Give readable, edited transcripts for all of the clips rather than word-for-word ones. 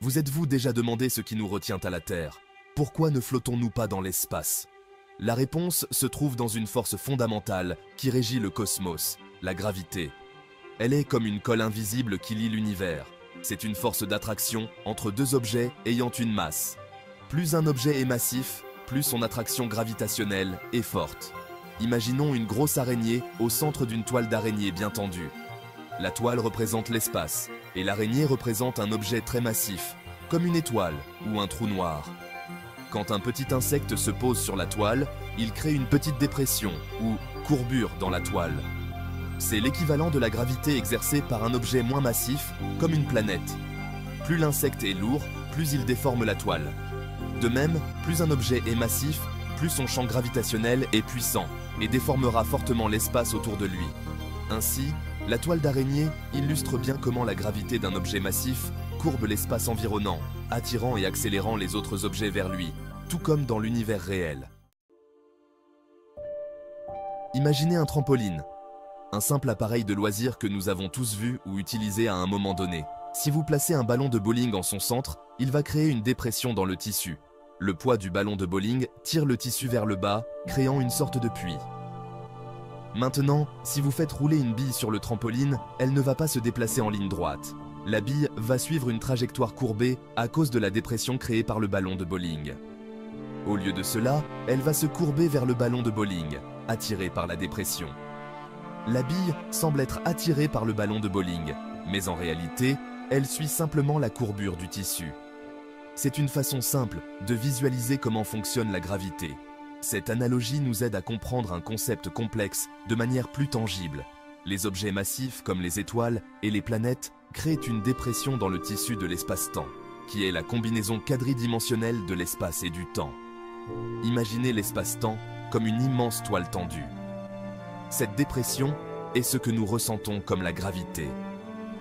Vous êtes-vous déjà demandé ce qui nous retient à la Terre? Pourquoi ne flottons-nous pas dans l'espace? La réponse se trouve dans une force fondamentale qui régit le cosmos, la gravité. Elle est comme une colle invisible qui lie l'univers. C'est une force d'attraction entre deux objets ayant une masse. Plus un objet est massif, plus son attraction gravitationnelle est forte. Imaginons une grosse araignée au centre d'une toile d'araignée bien tendue. La toile représente l'espace, et l'araignée représente un objet très massif, comme une étoile ou un trou noir. Quand un petit insecte se pose sur la toile, il crée une petite dépression ou courbure dans la toile. C'est l'équivalent de la gravité exercée par un objet moins massif, comme une planète. Plus l'insecte est lourd, plus il déforme la toile. De même, plus un objet est massif, plus son champ gravitationnel est puissant et déformera fortement l'espace autour de lui. Ainsi, la toile d'araignée illustre bien comment la gravité d'un objet massif courbe l'espace environnant, attirant et accélérant les autres objets vers lui, tout comme dans l'univers réel. Imaginez un trampoline, un simple appareil de loisir que nous avons tous vu ou utilisé à un moment donné. Si vous placez un ballon de bowling en son centre, il va créer une dépression dans le tissu. Le poids du ballon de bowling tire le tissu vers le bas, créant une sorte de puits. Maintenant, si vous faites rouler une bille sur le trampoline, elle ne va pas se déplacer en ligne droite. La bille va suivre une trajectoire courbée à cause de la dépression créée par le ballon de bowling. Au lieu de cela, elle va se courber vers le ballon de bowling, attirée par la dépression. La bille semble être attirée par le ballon de bowling, mais en réalité, elle suit simplement la courbure du tissu. C'est une façon simple de visualiser comment fonctionne la gravité. Cette analogie nous aide à comprendre un concept complexe de manière plus tangible. Les objets massifs comme les étoiles et les planètes créent une dépression dans le tissu de l'espace-temps, qui est la combinaison quadridimensionnelle de l'espace et du temps. Imaginez l'espace-temps comme une immense toile tendue. Cette dépression est ce que nous ressentons comme la gravité.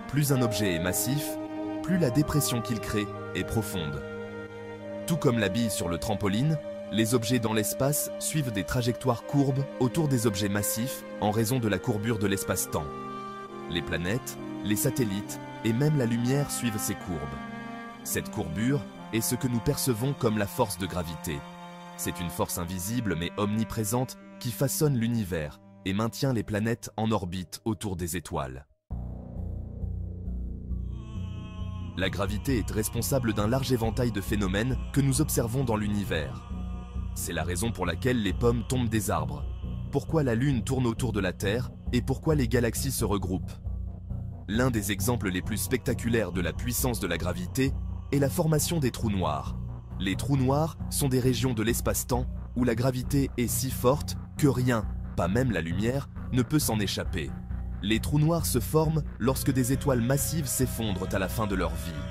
Plus un objet est massif, plus la dépression qu'il crée est profonde. Tout comme la bille sur le trampoline, les objets dans l'espace suivent des trajectoires courbes autour des objets massifs en raison de la courbure de l'espace-temps. Les planètes, les satellites et même la lumière suivent ces courbes. Cette courbure est ce que nous percevons comme la force de gravité. C'est une force invisible mais omniprésente qui façonne l'univers et maintient les planètes en orbite autour des étoiles. La gravité est responsable d'un large éventail de phénomènes que nous observons dans l'univers. C'est la raison pour laquelle les pommes tombent des arbres, pourquoi la Lune tourne autour de la Terre et pourquoi les galaxies se regroupent. L'un des exemples les plus spectaculaires de la puissance de la gravité est la formation des trous noirs. Les trous noirs sont des régions de l'espace-temps où la gravité est si forte que rien, pas même la lumière, ne peut s'en échapper. Les trous noirs se forment lorsque des étoiles massives s'effondrent à la fin de leur vie.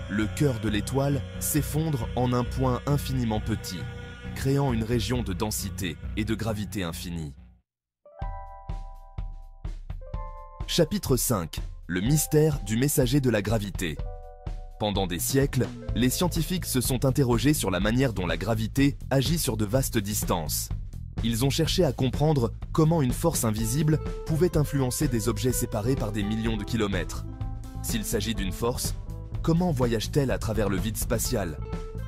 Le cœur de l'étoile s'effondre en un point infiniment petit, créant une région de densité et de gravité infinie. Chapitre 5. Le mystère du messager de la gravité. Pendant des siècles, les scientifiques se sont interrogés sur la manière dont la gravité agit sur de vastes distances. Ils ont cherché à comprendre comment une force invisible pouvait influencer des objets séparés par des millions de kilomètres. S'il s'agit d'une force, comment voyage-t-elle à travers le vide spatial?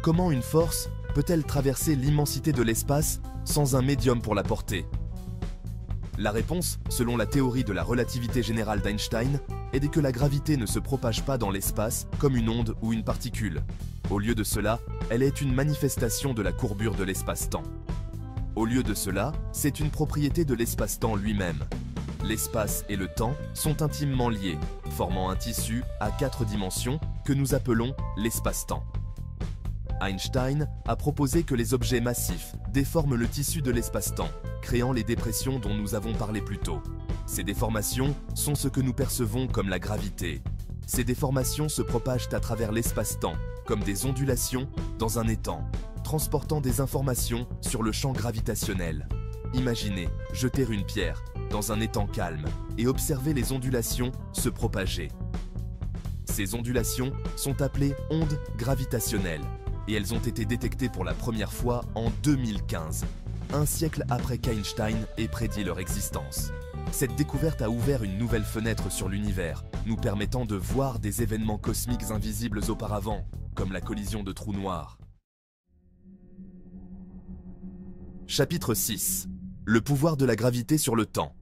Comment une force peut-elle traverser l'immensité de l'espace sans un médium pour la porter? La réponse, selon la théorie de la relativité générale d'Einstein, est que la gravité ne se propage pas dans l'espace comme une onde ou une particule. Au lieu de cela, elle est une manifestation de la courbure de l'espace-temps. Au lieu de cela, c'est une propriété de l'espace-temps lui-même. L'espace et le temps sont intimement liés, formant un tissu à 4 dimensions que nous appelons l'espace-temps. Einstein a proposé que les objets massifs déforment le tissu de l'espace-temps, créant les dépressions dont nous avons parlé plus tôt. Ces déformations sont ce que nous percevons comme la gravité. Ces déformations se propagent à travers l'espace-temps, comme des ondulations dans un étang, transportant des informations sur le champ gravitationnel. Imaginez jeter une pierre dans un étang calme et observer les ondulations se propager. Ces ondulations sont appelées ondes gravitationnelles et elles ont été détectées pour la première fois en 2015, un siècle après qu'Einstein ait prédit leur existence. Cette découverte a ouvert une nouvelle fenêtre sur l'univers, nous permettant de voir des événements cosmiques invisibles auparavant, comme la collision de trous noirs. Chapitre 6. Le pouvoir de la gravité sur le temps.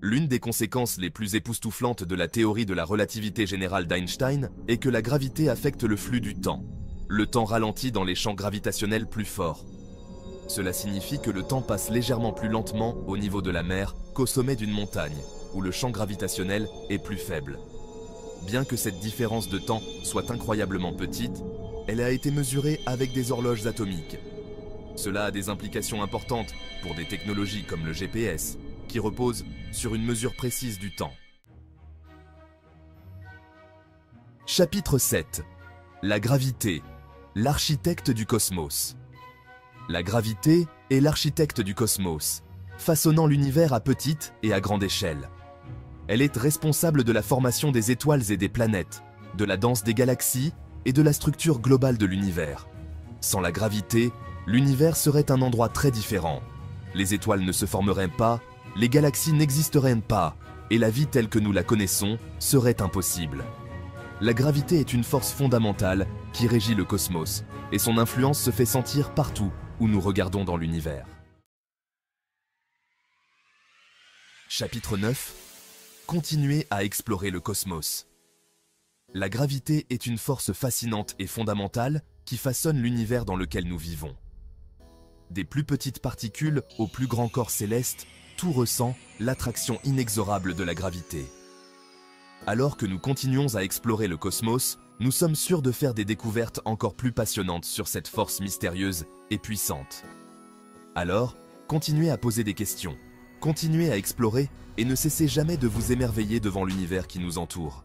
L'une des conséquences les plus époustouflantes de la théorie de la relativité générale d'Einstein est que la gravité affecte le flux du temps. Le temps ralentit dans les champs gravitationnels plus forts. Cela signifie que le temps passe légèrement plus lentement au niveau de la mer qu'au sommet d'une montagne, où le champ gravitationnel est plus faible. Bien que cette différence de temps soit incroyablement petite, elle a été mesurée avec des horloges atomiques. Cela a des implications importantes pour des technologies comme le GPS, qui reposent sur une mesure précise du temps. Chapitre 7. La gravité, l'architecte du cosmos. La gravité est l'architecte du cosmos, façonnant l'univers à petite et à grande échelle. Elle est responsable de la formation des étoiles et des planètes, de la danse des galaxies et de la structure globale de l'univers. Sans la gravité, l'univers serait un endroit très différent. Les étoiles ne se formeraient pas, les galaxies n'existeraient pas, et la vie telle que nous la connaissons serait impossible. La gravité est une force fondamentale qui régit le cosmos, et son influence se fait sentir partout où nous regardons dans l'univers. Chapitre 9. Continuez à explorer le cosmos. La gravité est une force fascinante et fondamentale qui façonne l'univers dans lequel nous vivons. Des plus petites particules aux plus grands corps célestes, tout ressent l'attraction inexorable de la gravité. Alors que nous continuons à explorer le cosmos, nous sommes sûrs de faire des découvertes encore plus passionnantes sur cette force mystérieuse et puissante. Alors, continuez à poser des questions, continuez à explorer et ne cessez jamais de vous émerveiller devant l'univers qui nous entoure.